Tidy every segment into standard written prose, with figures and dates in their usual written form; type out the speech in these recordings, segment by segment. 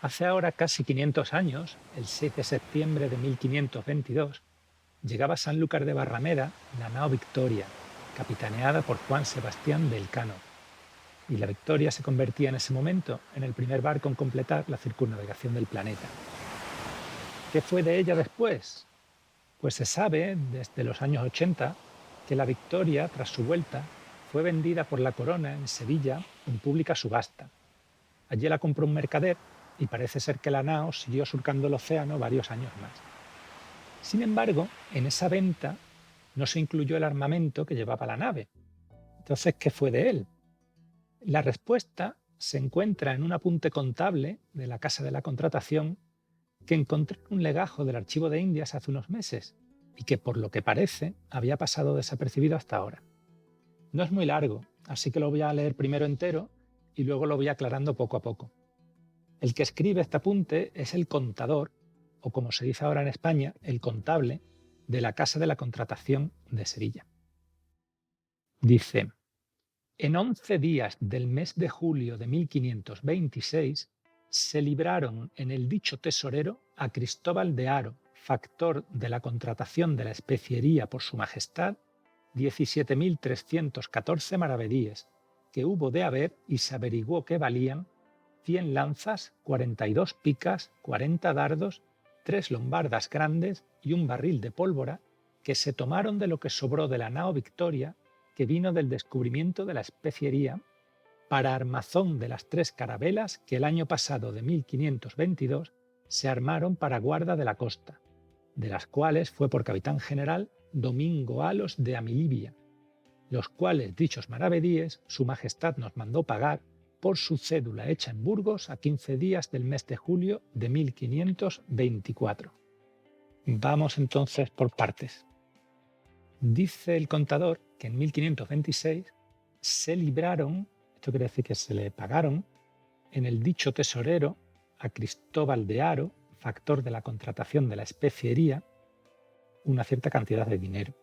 Hace ahora casi 500 años, el 6 de septiembre de 1522, llegaba a Sanlúcar de Barrameda la nao Victoria, capitaneada por Juan Sebastián del Cano, y la Victoria se convertía en ese momento en el primer barco en completar la circunnavegación del planeta. ¿Qué fue de ella después? Pues se sabe desde los años 80 que la Victoria, tras su vuelta, fue vendida por la Corona en Sevilla en pública subasta. Allí la compró un mercader y parece ser que la nao siguió surcando el océano varios años más. Sin embargo, en esa venta no se incluyó el armamento que llevaba la nave. Entonces, ¿qué fue de él? La respuesta se encuentra en un apunte contable de la Casa de la Contratación que encontré en un legajo del Archivo de Indias hace unos meses y que, por lo que parece, había pasado desapercibido hasta ahora. No es muy largo, así que lo voy a leer primero entero y luego lo voy aclarando poco a poco. El que escribe este apunte es el contador, o como se dice ahora en España, el contable, de la Casa de la Contratación de Sevilla. Dice: en 11 días del mes de julio de 1526 se libraron en el dicho tesorero a Cristóbal de Haro, factor de la contratación de la especiería por su majestad, 17.314 maravedíes, que hubo de haber y se averiguó que valían 100 lanzas, 42 picas, 40 dardos, 3 lombardas grandes y un barril de pólvora, que se tomaron de lo que sobró de la nao Victoria, que vino del descubrimiento de la especiería, para armazón de las 3 carabelas que el año pasado de 1522 se armaron para guarda de la costa, de las cuales fue por capitán general Domingo Halos de Amilibia, los cuales dichos maravedíes su majestad nos mandó pagar por su cédula hecha en Burgos a 15 días del mes de julio de 1524. Vamos entonces por partes. Dice el contador que en 1526 se libraron, esto quiere decir que se le pagaron, en el dicho tesorero a Cristóbal de Haro, factor de la contratación de la especiería, una cierta cantidad de dinero.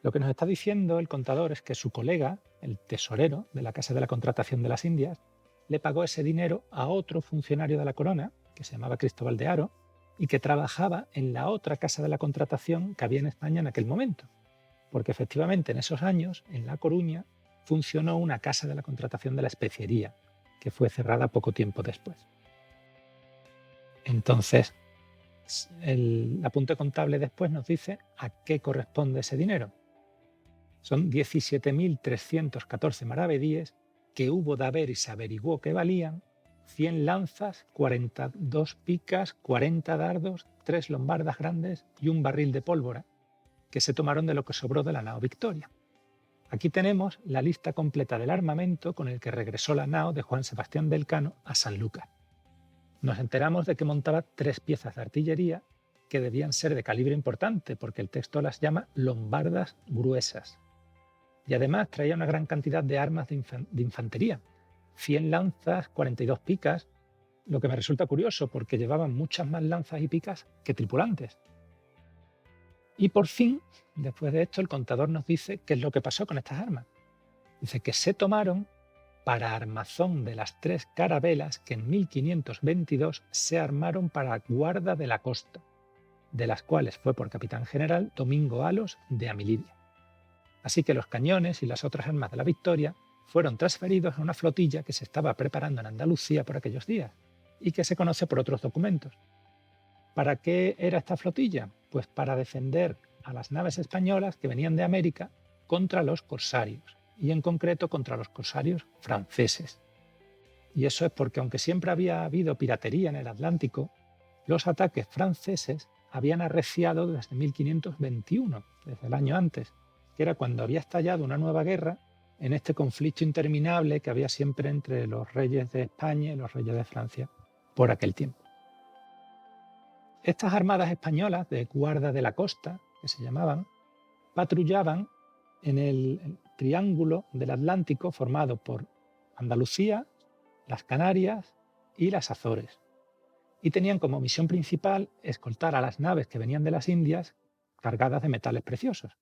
Lo que nos está diciendo el contador es que su colega, el tesorero de la Casa de la Contratación de las Indias, le pagó ese dinero a otro funcionario de la corona, que se llamaba Cristóbal de Haro, y que trabajaba en la otra Casa de la Contratación que había en España en aquel momento. Porque efectivamente en esos años, en La Coruña, funcionó una Casa de la Contratación de la Especiería, que fue cerrada poco tiempo después. Entonces, el apunte contable después nos dice a qué corresponde ese dinero. Son 17.314 maravedíes que hubo de haber y se averiguó que valían 100 lanzas, 42 picas, 40 dardos, 3 lombardas grandes y un barril de pólvora, que se tomaron de lo que sobró de la nao Victoria. Aquí tenemos la lista completa del armamento con el que regresó la nao de Juan Sebastián del Cano a Sanlúcar. Nos enteramos de que montaba 3 piezas de artillería que debían ser de calibre importante, porque el texto las llama lombardas gruesas. Y además traía una gran cantidad de armas de infantería, 100 lanzas, 42 picas, lo que me resulta curioso porque llevaban muchas más lanzas y picas que tripulantes. Y por fin, después de esto, el contador nos dice qué es lo que pasó con estas armas. Dice que se tomaron para armazón de las 3 carabelas que en 1522 se armaron para guarda de la costa, de las cuales fue por capitán general Domingo Halos de Amilibia. Así que los cañones y las otras armas de la Victoria fueron transferidos a una flotilla que se estaba preparando en Andalucía por aquellos días y que se conoce por otros documentos. ¿Para qué era esta flotilla? Pues para defender a las naves españolas que venían de América contra los corsarios, y en concreto contra los corsarios franceses. Y eso es porque, aunque siempre había habido piratería en el Atlántico, los ataques franceses habían arreciado desde 1521, desde el año antes, que era cuando había estallado una nueva guerra en este conflicto interminable que había siempre entre los reyes de España y los reyes de Francia por aquel tiempo. Estas armadas españolas de guarda de la costa, que se llamaban, patrullaban en el triángulo del Atlántico formado por Andalucía, las Canarias y las Azores. Y tenían como misión principal escoltar a las naves que venían de las Indias cargadas de metales preciosos.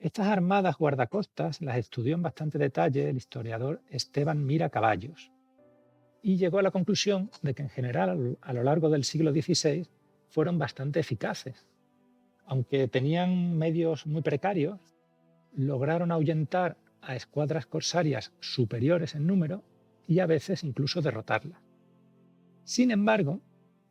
Estas armadas guardacostas las estudió en bastante detalle el historiador Esteban Mira Caballos. y llegó a la conclusión de que en general a lo largo del siglo XVI fueron bastante eficaces. Aunque tenían medios muy precarios, lograron ahuyentar a escuadras corsarias superiores en número y a veces incluso derrotarlas. Sin embargo,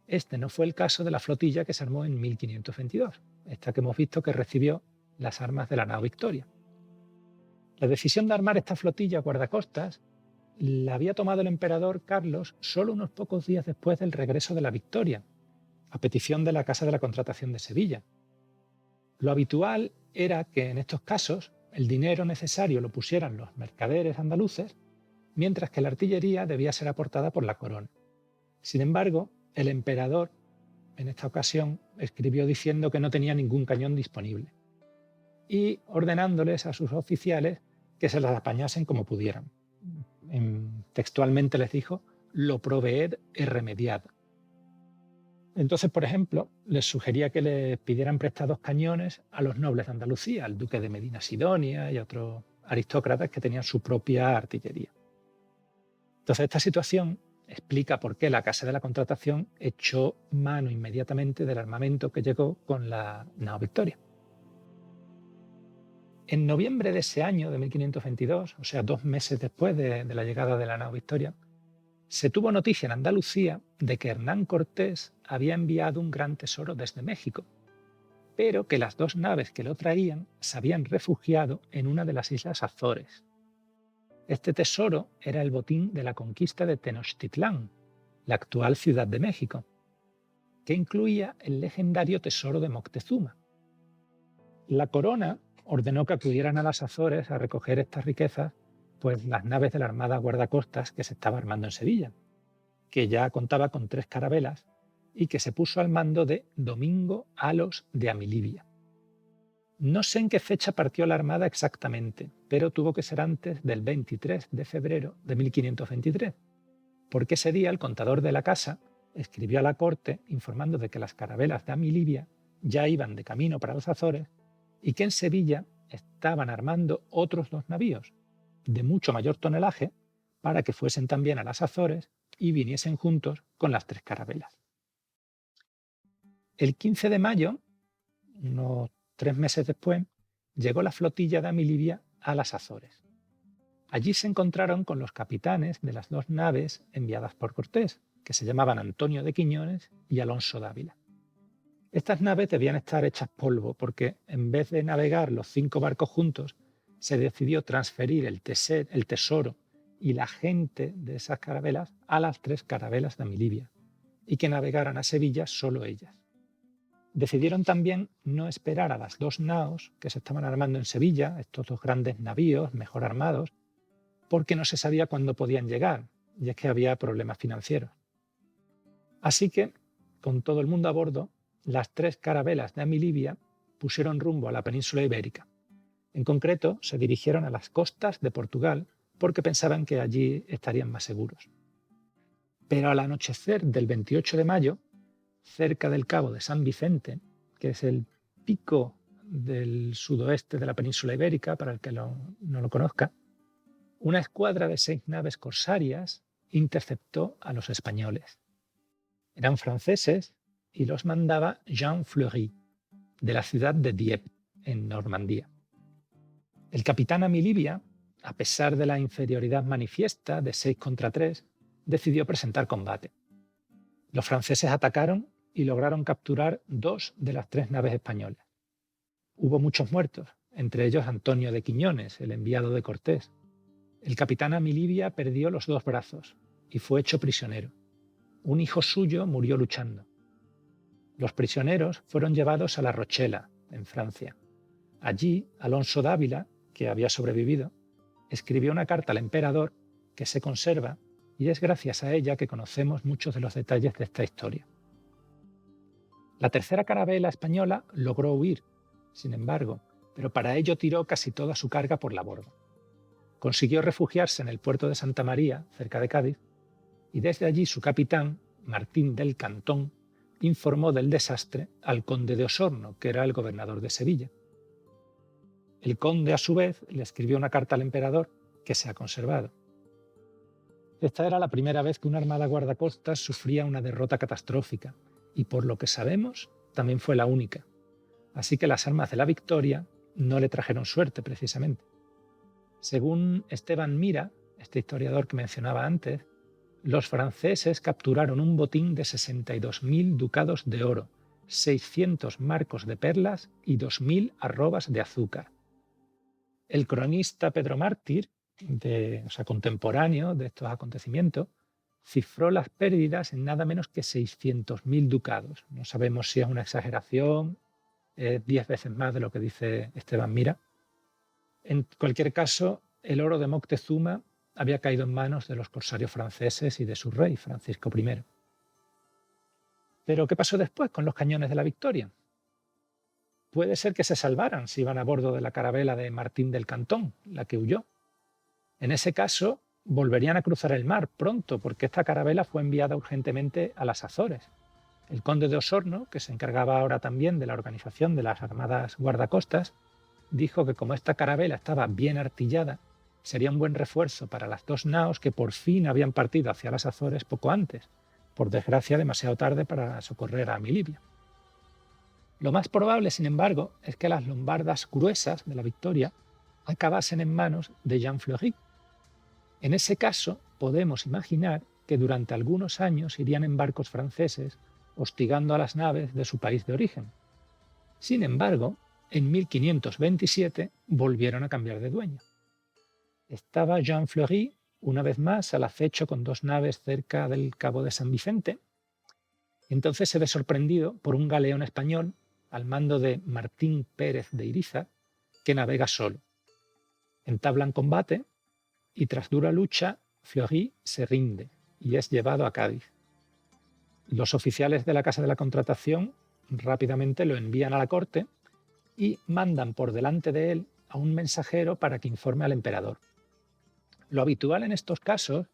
este no fue el caso de la flotilla que se armó en 1522, esta que hemos visto que recibió las armas de la nao Victoria. La decisión de armar esta flotilla guardacostas la había tomado el emperador Carlos solo unos pocos días después del regreso de la Victoria, a petición de la Casa de la Contratación de Sevilla. Lo habitual era que en estos casos el dinero necesario lo pusieran los mercaderes andaluces, mientras que la artillería debía ser aportada por la corona. Sin embargo, el emperador en esta ocasión escribió diciendo que no tenía ningún cañón disponible y ordenándoles a sus oficiales que se las apañasen como pudieran. Textualmente les dijo: lo proveed y remediad. Entonces, por ejemplo, les sugería que les pidieran prestados cañones a los nobles de Andalucía, al duque de Medina Sidonia y a otros aristócratas que tenían su propia artillería. Entonces, esta situación explica por qué la Casa de la Contratación echó mano inmediatamente del armamento que llegó con la nao Victoria. En noviembre de ese año, de 1522, o sea, 2 meses después de la llegada de la nao Victoria, se tuvo noticia en Andalucía de que Hernán Cortés había enviado un gran tesoro desde México, pero que las 2 naves que lo traían se habían refugiado en una de las islas Azores. Este tesoro era el botín de la conquista de Tenochtitlán, la actual Ciudad de México, que incluía el legendario tesoro de Moctezuma. La corona ordenó que acudieran a las Azores a recoger estas riquezas pues las naves de la Armada Guardacostas que se estaba armando en Sevilla, que ya contaba con 3 carabelas y que se puso al mando de Domingo Alos de Amilibia. No sé en qué fecha partió la Armada exactamente, pero tuvo que ser antes del 23 de febrero de 1523, porque ese día el contador de la casa escribió a la corte informando de que las carabelas de Amilibia ya iban de camino para las Azores y que en Sevilla estaban armando otros 2 navíos de mucho mayor tonelaje para que fuesen también a las Azores y viniesen juntos con las 3 carabelas. El 15 de mayo, unos 3 meses después, llegó la flotilla de Amilibia a las Azores. Allí se encontraron con los capitanes de las 2 naves enviadas por Cortés, que se llamaban Antonio de Quiñones y Alonso Dávila. Estas naves debían estar hechas polvo porque en vez de navegar los 5 barcos juntos, se decidió transferir el tesoro y la gente de esas carabelas a las 3 carabelas de Amilibia y que navegaran a Sevilla solo ellas. Decidieron también no esperar a las 2 naos que se estaban armando en Sevilla, estos 2 grandes navíos mejor armados, porque no se sabía cuándo podían llegar, y es que había problemas financieros. Así que, con todo el mundo a bordo, las 3 carabelas de Amilibia pusieron rumbo a la península ibérica. En concreto, se dirigieron a las costas de Portugal porque pensaban que allí estarían más seguros. Pero al anochecer del 28 de mayo, cerca del cabo de San Vicente, que es el pico del sudoeste de la península ibérica, para el que no lo conozca, una escuadra de 6 naves corsarias interceptó a los españoles. Eran franceses y los mandaba Jean Fleury, de la ciudad de Dieppe, en Normandía. El capitán Amilibia, a pesar de la inferioridad manifiesta de 6 contra 3, decidió presentar combate. Los franceses atacaron y lograron capturar 2 de las 3 naves españolas. Hubo muchos muertos, entre ellos Antonio de Quiñones, el enviado de Cortés. El capitán Amilibia perdió los 2 brazos y fue hecho prisionero. Un hijo suyo murió luchando. Los prisioneros fueron llevados a La Rochela, en Francia. Allí, Alonso Dávila, que había sobrevivido, escribió una carta al emperador que se conserva y es gracias a ella que conocemos muchos de los detalles de esta historia. La 3ª carabela española logró huir, sin embargo, pero para ello tiró casi toda su carga por la borda. Consiguió refugiarse en el puerto de Santa María, cerca de Cádiz, y desde allí su capitán, Martín del Cantón, informó del desastre al conde de Osorno, que era el gobernador de Sevilla. El conde, a su vez, le escribió una carta al emperador que se ha conservado. Esta era la primera vez que una armada guardacostas sufría una derrota catastrófica y, por lo que sabemos, también fue la única. Así que las armas de la victoria no le trajeron suerte precisamente. Según Esteban Mira, este historiador que mencionaba antes, los franceses capturaron un botín de 62.000 ducados de oro, 600 marcos de perlas y 2.000 arrobas de azúcar. El cronista Pedro Mártir, contemporáneo de estos acontecimientos, cifró las pérdidas en nada menos que 600.000 ducados. No sabemos si es una exageración, es 10 veces más de lo que dice Esteban Mira. En cualquier caso, el oro de Moctezuma había caído en manos de los corsarios franceses y de su rey, Francisco I. Pero, ¿qué pasó después con los cañones de la Victoria? Puede ser que se salvaran si iban a bordo de la carabela de Martín del Cantón, la que huyó. En ese caso, volverían a cruzar el mar pronto, porque esta carabela fue enviada urgentemente a las Azores. El conde de Osorno, que se encargaba ahora también de la organización de las armadas guardacostas, dijo que como esta carabela estaba bien artillada, sería un buen refuerzo para las dos naos que por fin habían partido hacia las Azores poco antes, por desgracia demasiado tarde para socorrer a Milibia. Lo más probable, sin embargo, es que las lombardas gruesas de la Victoria acabasen en manos de Jean Fleury. En ese caso, podemos imaginar que durante algunos años irían en barcos franceses hostigando a las naves de su país de origen. Sin embargo, en 1527 volvieron a cambiar de dueño. Estaba Jean Fleury una vez más al acecho con dos naves cerca del Cabo de San Vicente, y entonces se ve sorprendido por un galeón español al mando de Martín Pérez de Irizar, que navega solo. Entablan combate y tras dura lucha, Fleury se rinde y es llevado a Cádiz. Los oficiales de la Casa de la Contratación rápidamente lo envían a la corte y mandan por delante de él a un mensajero para que informe al emperador. Lo habitual en estos casos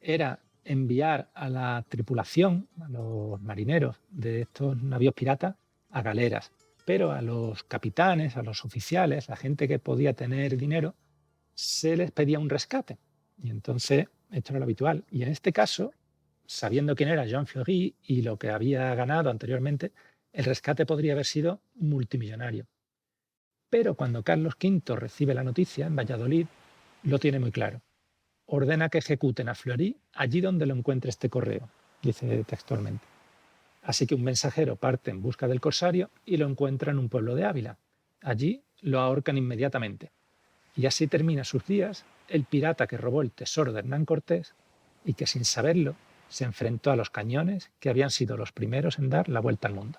era enviar a la tripulación, a los marineros de estos navíos piratas, a galeras, pero a los capitanes, a los oficiales, la gente que podía tener dinero, se les pedía un rescate. Y entonces esto era lo habitual. Y en este caso, sabiendo quién era Jean Fleury y lo que había ganado anteriormente, el rescate podría haber sido multimillonario. Pero cuando Carlos V recibe la noticia en Valladolid, lo tiene muy claro. Ordena que ejecuten a Fleury allí donde lo encuentre este correo, dice textualmente. Así que un mensajero parte en busca del corsario y lo encuentra en un pueblo de Ávila. Allí lo ahorcan inmediatamente. Y así termina sus días el pirata que robó el tesoro de Hernán Cortés y que sin saberlo se enfrentó a los cañones que habían sido los primeros en dar la vuelta al mundo.